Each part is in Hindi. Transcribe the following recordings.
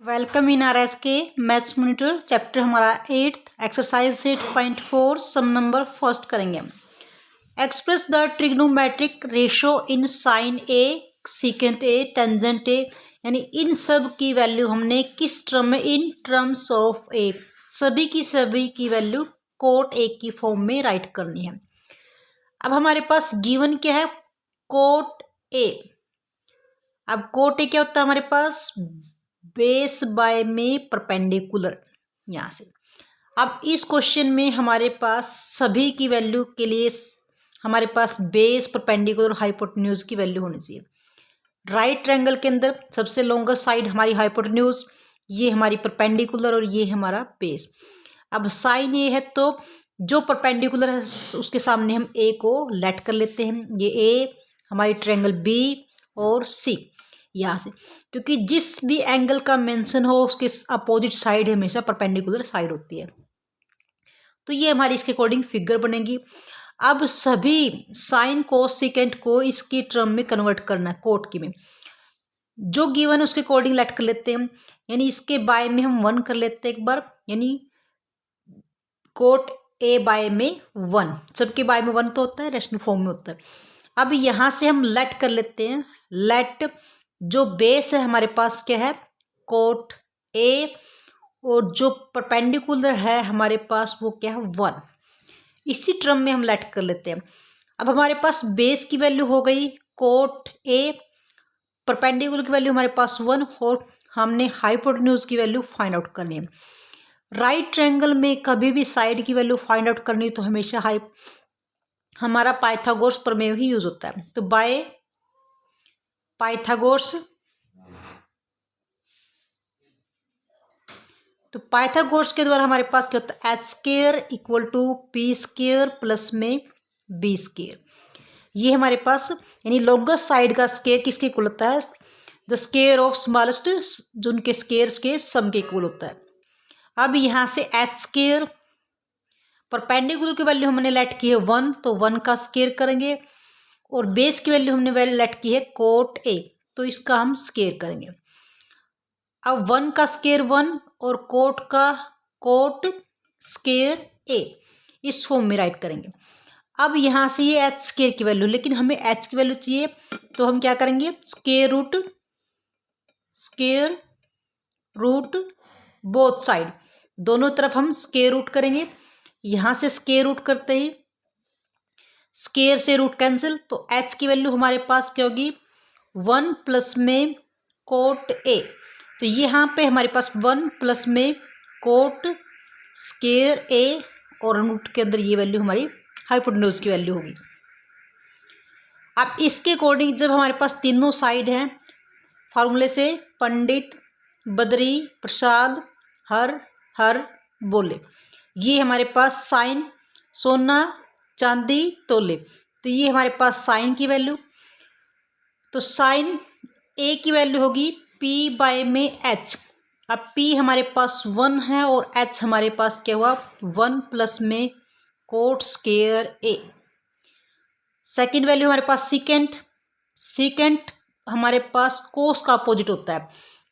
वेलकम इन आर एस के मैथ्स मॉनिटर चैप्टर हमारा 8th exercise 8.4 sum number first करेंगे हम। Express the trigonometric ratio in sine A, secant A, tangent A, यानी इन सब की वैल्यू हमने किस टर्म में, इन टर्म्स ऑफ ए, सभी की वैल्यू कोट ए की फॉर्म में राइट करनी है। अब हमारे पास गिवन क्या है, कोट ए। अब कोट ए क्या होता है हमारे पास, बेस बाय में परपेंडिकुलर, यहाँ से। अब इस क्वेश्चन में हमारे पास सभी की वैल्यू के लिए हमारे पास बेस, परपेंडिकुलर, हाइपोटेन्यूज की वैल्यू होनी चाहिए। राइट ट्रायंगल के अंदर सबसे लॉन्गेस्ट साइड हमारी हाइपोटेन्यूज, ये हमारी परपेंडिकुलर और ये हमारा बेस। अब साइन ए है तो जो परपेंडिकुलर है उसके सामने हम ए को लेट कर लेते हैं। ये ए हमारी ट्रायंगल बी और सी यहाँ से, क्योंकि जिस भी एंगल का मेंशन हो उसके अपोजिट साइड हमेशा परपेंडिकुलर साइड होती है। तो ये हमारी इसके अकॉर्डिंग फिगर बनेगी। अब सभी साइन कोस सीकेंट को इसकी टर्म में कन्वर्ट करना है, कोट की में। जो गिवन है उसके अकॉर्डिंग लेट कर लेते हैं, यानी इसके बाय में हम 1 कर लेते हैं एक बार, यानी कोट ए बाय में 1, सबके बाय में 1 तो होता है, रेशनल फॉर्म में होता है। अब यहाँ से हम लेट कर लेते हैं, लेट जो बेस है हमारे पास क्या है, कोट ए, और जो परपेंडिकुलर है हमारे पास वो क्या है, 1। इसी टर्म में हम लेट कर लेते हैं। अब हमारे पास बेस की वैल्यू हो गई कोट ए, परपेंडिकुलर की वैल्यू हमारे पास 1, और हमने हाइपोटेन्यूज की वैल्यू फाइंड आउट करनी है। राइट ट्रायंगल में कभी भी साइड की वैल्यू फाइंड आउट करनी तो हमेशा हमारा पाइथागोरस प्रमेय ही यूज होता है। तो बाय पाइथागोरस, तो पाइथागोरस के द्वारा हमारे पास क्या होता है, H square equal to P square plus में बी स्क्वायर। ये हमारे पास यानी लॉन्गेस्ट साइड का स्क्वायर किसके इक्वल होता है, द स्क्वायर ऑफ स्मॉलेस्ट, जो उनके स्क्वायर्स के सम के इक्वल होता है। अब यहाँ से एच स्क्वायर, परपेंडिकुलर की वैल्यू हमने लेट की है 1, तो 1 का स्क्वायर करेंगे, और बेस की वैल्यू हमने वैल्यू लेट की है कोट ए, तो इसका हम स्क्वायर करेंगे। अब 1 का स्क्वायर 1 और कोट का कोट स्क्वायर ए, इस फॉर्म में राइट करेंगे। अब यहाँ से ये एच स्क्वायर की वैल्यू, लेकिन हमें एच की वैल्यू चाहिए तो हम क्या करेंगे, स्क्वायर रूट बोथ साइड, दोनों तरफ हम स्क्वायर रूट करेंगे। यहाँ से स्क्वायर रूट करते ही स्क्वायर से रूट कैंसिल, तो एच की वैल्यू हमारे पास क्या होगी, 1 प्लस में कोट ए, तो यहाँ पे हमारे पास 1 प्लस में कोट स्क्वायर ए, और रूट के अंदर ये वैल्यू हमारी हाइपोटेन्यूज की वैल्यू होगी। अब इसके अकॉर्डिंग जब हमारे पास तीनों साइड हैं, फार्मूले से पंडित, बद्री, प्रसाद, हर बोले, ये हमारे पास साइन, सोना, चांदी, तोले, तो ये हमारे पास साइन की वैल्यू। तो साइन ए की वैल्यू होगी पी बाय में एच। अब पी हमारे पास 1 है और एच हमारे पास क्या हुआ, 1 प्लस में कोट स्क्वायर ए। सेकेंड वैल्यू हमारे पास सीकेंट हमारे पास कोस का अपोजिट होता है,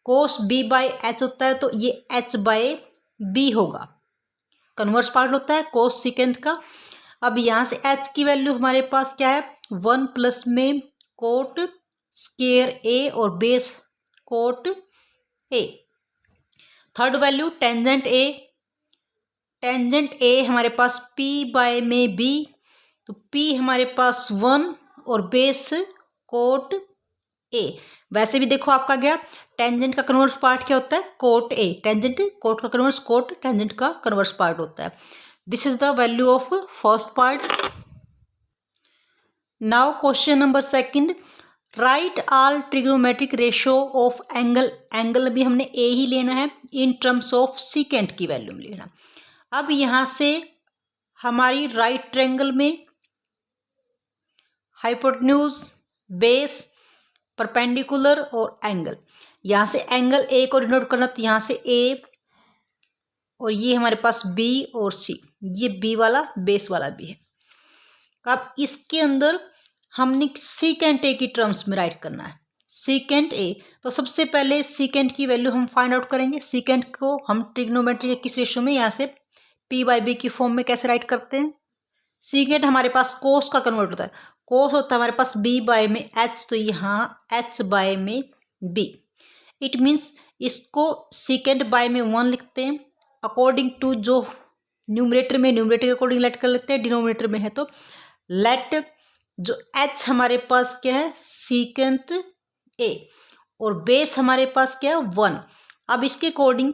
कोस बी बाय एच होता है, तो ये एच बाय बी होगा, कन्वर्स पार्ट होता है कोस सीकेंट का। अब यहाँ से एच की वैल्यू हमारे पास क्या है, 1 प्लस में कोट स्क्वायर ए और base cot A. Third value tangent ए हमारे पास पी बाय में बी, तो पी हमारे पास 1 और बेस कोट ए। वैसे भी देखो आपका गया, टेंजेंट का कन्वर्स पार्ट क्या होता है, कोट ए, टेंजेंट कोट का कन्वर्स, कोट टेंजेंट का कन्वर्स पार्ट होता है। This is the value of first part. Now question number second, right all trigonometric ratio of angle भी हमने ए ही लेना है, इन टर्म्स ऑफ सीकेंट की वैल्यू में लेना। अब यहाँ से हमारी राइट ट्रायंगल में हाइपोटेन्यूज, बेस, परपेंडिकुलर और एंगल, यहाँ से एंगल ए को डिनोट करना, तो यहाँ से ए, और ये हमारे पास बी और सी, ये बी वाला बेस वाला भी है। अब इसके अंदर हमने सीकेंट ए की टर्म्स में राइट करना है, सीकेंट ए। तो सबसे पहले सीकेंट की वैल्यू हम फाइंड आउट करेंगे। सीकेंट को हम ट्रिग्नोमेट्री के किस रेशियो में, यहाँ से p/b की फॉर्म में कैसे राइट करते हैं। सीकेंट हमारे पास कोस का कन्वर्ट होता है, कोस होता है हमारे पास b/में h, तो यहाँ h/में b। इट मीन्स इसको सीकेंट बाय में 1 लिखते हैं अकॉर्डिंग टू जो न्यूमरेटर में, न्यूमरेटर के अकॉर्डिंग लेट कर लेते हैं, डिनोमिनेटर में है तो लेट जो h हमारे पास क्या है सीकेंट a और बेस हमारे पास क्या है 1। अब इसके अकॉर्डिंग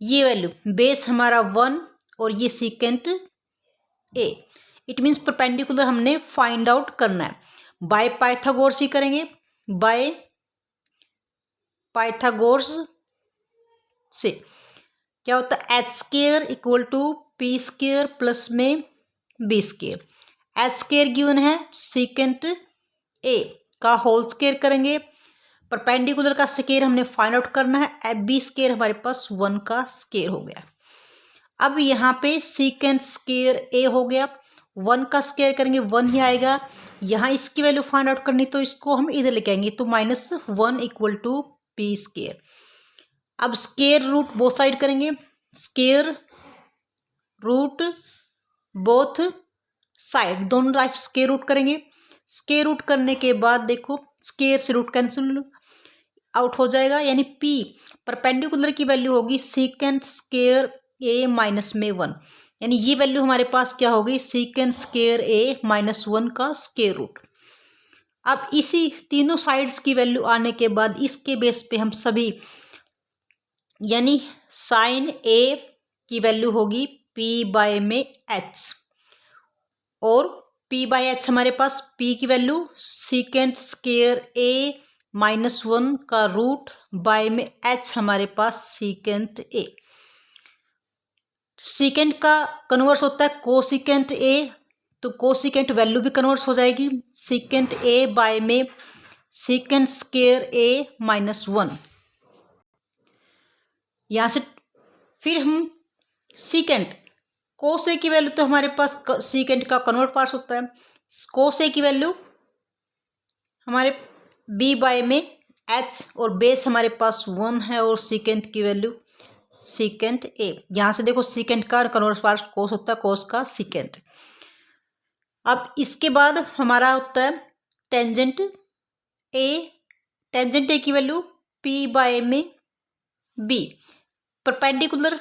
ये वैल्यू बेस हमारा 1 और ये secant a, it means perpendicular हमने फाइंड आउट करना है। बाय पाइथागोरस ही करेंगे, बाय पाइथागोरस से क्या होता है h² equal to p² plus में b²। h² गिवन है सीकेंट a का होल स्क्वायर करेंगे, परपेंडिकुलर का स्क्वायर हमने फाइंड आउट करना है, b² हमारे पास 1 का स्क्वायर हो गया। अब यहाँ पे सीकेंट स्क्वायर a हो गया, 1 का स्क्वायर करेंगे 1 ही आएगा। यहाँ इसकी वैल्यू फाइंड आउट करनी तो इसको हम इधर लेके आएंगे, तो -1 इक्वल टू p²। अब स्क्वायर रूट बोथ साइड करेंगे, स्क्वायर रूट बोथ साइड, दोनों तरफ स्क्वायर रूट करेंगे। स्क्वायर रूट करने के बाद देखो स्क्वायर से रूट कैंसिल आउट हो जाएगा, यानी p परपेंडिकुलर की वैल्यू होगी सीकेंट स्क्वायर a माइनस में 1, यानी ये वैल्यू हमारे पास क्या होगी सीकेंट स्क्वायर a माइनस 1 का स्क्वायर रूट। अब इसी तीनों साइड्स की वैल्यू आने के बाद इसके बेस पे हम सभी, यानी साइन a की वैल्यू होगी p/में h और p/h हमारे पास p की value secant square a minus 1 का रूट बाय में h हमारे पास सीकेंट a। सीकेंट का कन्वर्स होता है कोसिकेंट a, तो कोसिकेंट वैल्यू भी कन्वर्स हो जाएगी सीकेंट a बाय में सीकेंट स्क्वायर a माइनस 1। यहाँ से फिर हम सीकेंट कोस ए की वैल्यू, तो हमारे पास सीकेंट का कन्वर्ट पार्ट होता है, कोस ए की वैल्यू हमारे b/में h और बेस हमारे पास 1 है और सीकेंट की वैल्यू सीकेंट a। यहाँ से देखो सीकेंट का कन्वर्ट पार्ट कोस होता है, कोस का सीकेंट। अब इसके बाद हमारा होता है टेंजेंट a, टेंजेंट a की वैल्यू p/में b, perpendicular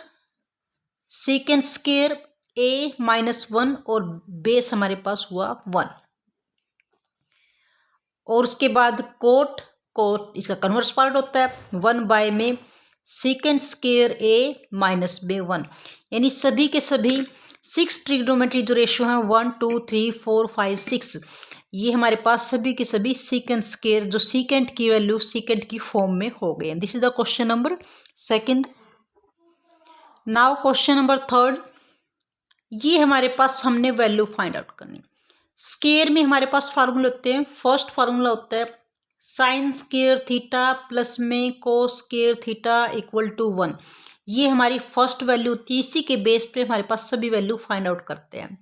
secant square a minus 1 और बेस हमारे पास हुआ 1। और उसके बाद कोट इसका कन्वर्स पार्ट होता है 1/में सीकेंट स्क्वायर a माइनस में 1, यानी सभी के सभी 6 ट्रिग्नोमेट्री जो रेशियो हैं 1 2 3 4 5 6, ये हमारे पास सभी के सभी सीकेंट स्क्वायर जो सीकेंट की वैल्यू सीकेंट की फॉर्म में हो गए। This is the question number 2। Now question number 3, ये हमारे पास हमने वैल्यू फाइंड आउट करनी। स्क्वायर में हमारे पास फार्मूला होते हैं, फर्स्ट फार्मूला होता है साइन स्क्वायर थीटा प्लस में cos square theta equal to 1, ये हमारी फर्स्ट वैल्यू होती है। इसी के बेस पे हमारे पास सभी वैल्यू फाइंड आउट करते हैं।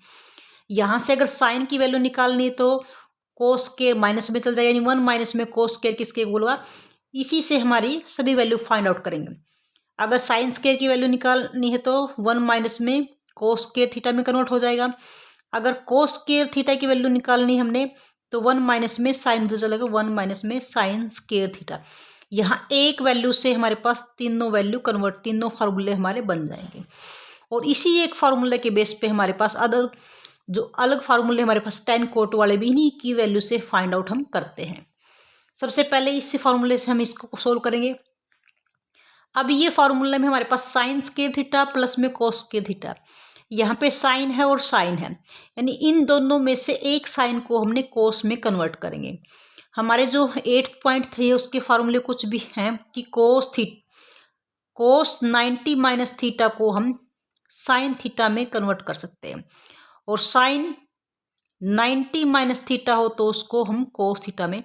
यहाँ से अगर साइन की वैल्यू निकालनी है तो कोस स्क्वायर माइनस में चल जाएगा, यानी 1 माइनस में कोस स्क्वायर किसके बोलूँगा, इसी से हमारी सभी वैल्यू फाइंड आउट करेंगे। अगर साइन स्क्वायर की वैल्यू निकालनी है तो 1 माइनस में कोस स्क्वायर थीटा में कन्वर्ट हो जाएगा। अगर कोस स्क्वायर थीटा की वैल्यू निकालनी हमने तो 1 माइनस में साइन उधर चलेगा, 1 माइनस में साइन स्क्वायर थीटा। यहाँ एक वैल्यू से हमारे पास तीनों वैल्यू कन्वर्ट, तीनों फार्मूले हमारे बन जाएंगे। और इसी एक फार्मूले के बेस पे हमारे पास अदर जो अलग फार्मूले हमारे पास tan कोट वाले भी इन्हीं की वैल्यू से फाइंड आउट हम करते हैं। सबसे पहले इसी फार्मूले से हम इसको सोल्व करेंगे। अब ये फार्मूला में हमारे पास साइन स्क्वायर थीटा प्लस में कोस स्क्वायर थीटा, यहाँ पे साइन है और साइन है, यानी इन दोनों में से एक साइन को हमने कोस में कन्वर्ट करेंगे। हमारे जो 8.3 है उसके फार्मूले कुछ भी हैं कि कोस 90 माइनस थीटा को हम साइन थीटा में कन्वर्ट कर सकते हैं, और साइन 90 माइनस थीटा हो तो उसको हम कोस थीटा में,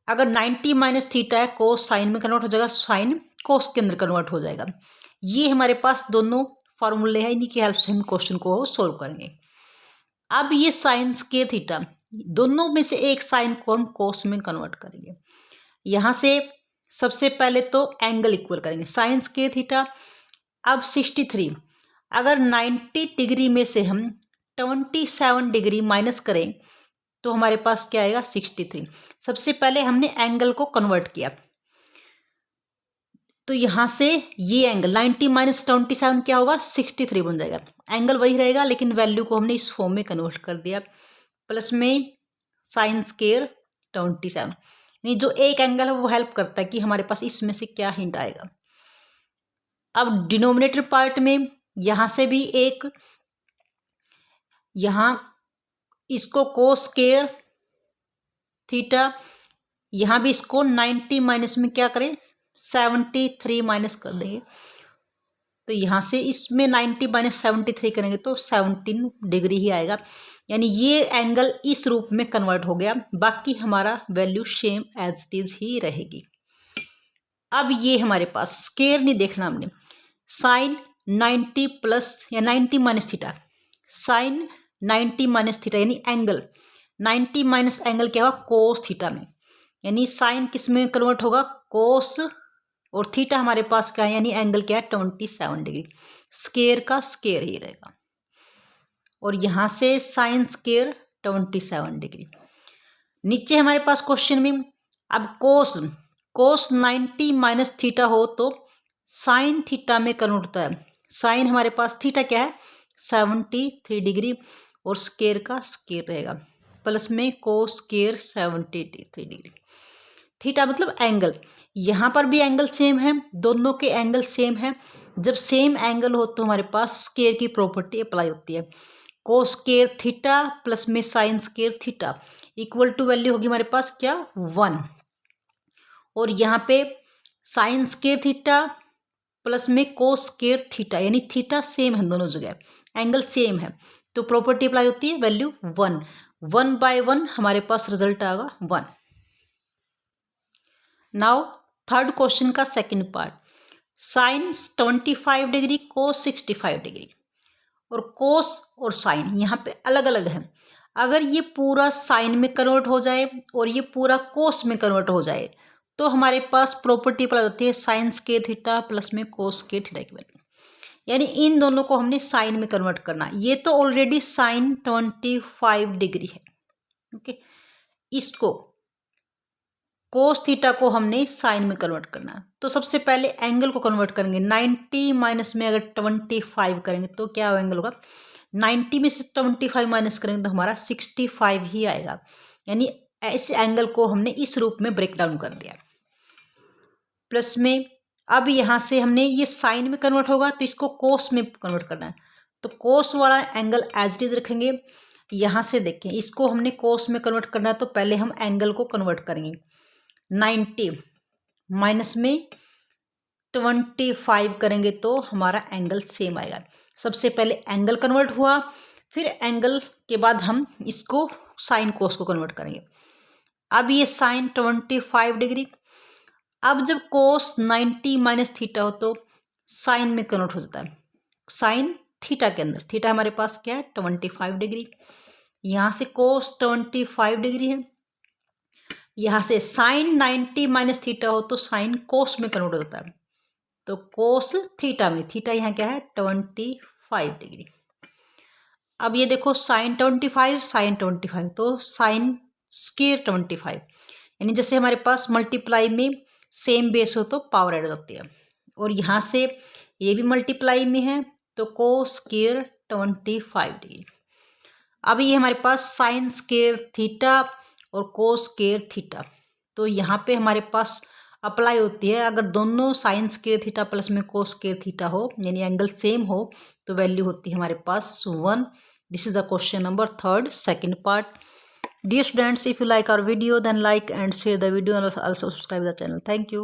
अगर 90 माइनस थीटा है कोस साइन में कन्वर्ट हो जाएगा, साइन कोस के अंदर कन्वर्ट हो जाएगा। ये हमारे पास दोनों फार्मूले हैं, इन्हीं की हेल्प से हम क्वेश्चन को सोल्व करेंगे। अब ये साइन स्क्वायर थीटा, दोनों में से एक साइन को हम कोस में कन्वर्ट करेंगे। यहाँ से सबसे पहले तो एंगल इक्वल करेंगे, साइन स्क्वायर थीटा। अब 63, अगर 90 डिग्री में से हम 27 डिग्री माइनस करें तो हमारे पास क्या आएगा 63। सबसे पहले हमने एंगल को कन्वर्ट किया, तो यहाँ से ये एंगल 90 माइनस 27 क्या होगा 63 बन जाएगा। एंगल वही रहेगा लेकिन वैल्यू को हमने इस फॉर्म में कन्वर्ट कर दिया, प्लस में साइन स्क्वायर 27। यानी जो एक एंगल है वो हेल्प करता है कि हमारे पास इसमें से क्या हिंट आएगा। अब डिनोमिनेटर पार्ट में यहाँ से भी एक, यहाँ इसको कोस स्क्वायर थीटा, यहाँ भी इसको 90 माइनस में क्या करें 73 माइनस कर देंगे, तो यहाँ से इसमें 90 माइनस 73 करेंगे तो 17 डिग्री ही आएगा। यानी ये एंगल इस रूप में कन्वर्ट हो गया, बाकी हमारा value same as it is ही रहेगी। अब ये हमारे पास स्क्वायर नहीं देखना हमने, साइन 90 प्लस या 90 minus theta, sine 90 minus theta यानी एंगल 90 माइनस एंगल क्या होगा कोस थीटा में, यानी साइन किस में कन्वर्ट होगा कोस, और थीटा हमारे पास क्या है यानी एंगल क्या है 27 डिग्री, स्क्वायर का स्क्वायर ही रहेगा। और यहाँ से साइन स्क्वायर 27 डिग्री। नीचे हमारे पास क्वेश्चन में अब कोस 90 माइनस थीटा हो तो साइन थीटा में कन्वर्ट होता है, साइन हमारे पास थीटा क्या है 73 डिग्री और स्क्वायर का स्क्वायर रहेगा, प्लस में कोस स्क्वायर 73 डिग्री। थीटा मतलब एंगल, यहाँ पर भी एंगल सेम है, दोनों के एंगल सेम है। जब सेम एंगल हो तो हमारे पास स्क्वायर की प्रॉपर्टी अप्लाई होती है, कोस स्क्वायर थीटा प्लस में sine square theta equal to value होगी हमारे पास क्या 1, और यहाँ पे साइन स्क्वायर थीटा प्लस में कोस स्क्वायर थीटा यानी थीटा सेम है दोनों जगह, एंगल सेम है तो प्रॉपर्टी अप्लाई होती है वैल्यू 1, 1/1 हमारे पास रिजल्ट आएगा 1। नाउ थर्ड क्वेश्चन का second part, sine 25 degree cos 65 degree, और कोस और साइन यहाँ पे अलग अलग है। अगर ये पूरा साइन में कन्वर्ट हो जाए और ये पूरा कोस में कन्वर्ट हो जाए तो हमारे पास प्रॉपर्टी अप्लाई होती है साइन स्क्वायर थीटा प्लस में कोस स्क्वायर थीटा की वैल्यू, यानी इन दोनों को हमने साइन में कन्वर्ट करना। ये तो ऑलरेडी साइन 25 डिग्री है, ओके, इसको कोस थीटा को हमने साइन में कन्वर्ट करना है। तो सबसे पहले एंगल को कन्वर्ट करेंगे, 90 माइनस में अगर 25 करेंगे तो क्या एंगल होगा 90 में से 25 माइनस करेंगे तो हमारा 65 ही आएगा। यानी इस एंगल को हमने इस रूप में ब्रेक डाउन कर दिया। प्लस में अब यहाँ से हमने ये साइन में कन्वर्ट होगा तो इसको कोस में कन्वर्ट करना है, तो कोस वाला एंगल एज इट इज रखेंगे। यहाँ से देखें इसको हमने कोस में कन्वर्ट करना है तो पहले हम एंगल को कन्वर्ट करेंगे, 90 माइनस में 25 करेंगे तो हमारा एंगल सेम आएगा। सबसे पहले एंगल कन्वर्ट हुआ, फिर एंगल के बाद हम इसको साइन कोस को कन्वर्ट करेंगे। अब ये साइन 25 डिग्री, अब जब कोस 90 माइनस थीटा हो तो साइन में कन्वर्ट हो जाता है, साइन थीटा के अंदर, थीटा हमारे पास क्या है 25 डिग्री, यहाँ से कोस 25 डिग्री है, यहाँ से साइन 90 माइनस थीटा हो तो साइन कोस में कन्वर्ट हो जाता है, तो कोस थीटा में, थीटा यहाँ क्या है 25 डिग्री। अब ये देखो साइन 25 साइन 25 तो साइन स्क्वायर 25, यानी जैसे हमारे पास मल्टीप्लाई में सेम बेस हो तो पावर ऐड हो जाती है, और यहाँ से ये भी मल्टीप्लाई में है तो कोस स्क्वायर 25 डिग्री। अब ये हमारे पास साइन स्क्वायर थीटा और कोस स्क्वायर थीटा, तो यहाँ पे हमारे पास अप्लाई होती है, अगर दोनों साइन स्क्वायर थीटा प्लस में कोस स्क्वायर थीटा हो यानी एंगल सेम हो तो वैल्यू होती है हमारे पास 1। This is the question number third second part. Dear students, if you like our video then like and share the video and also subscribe the channel. Thank you.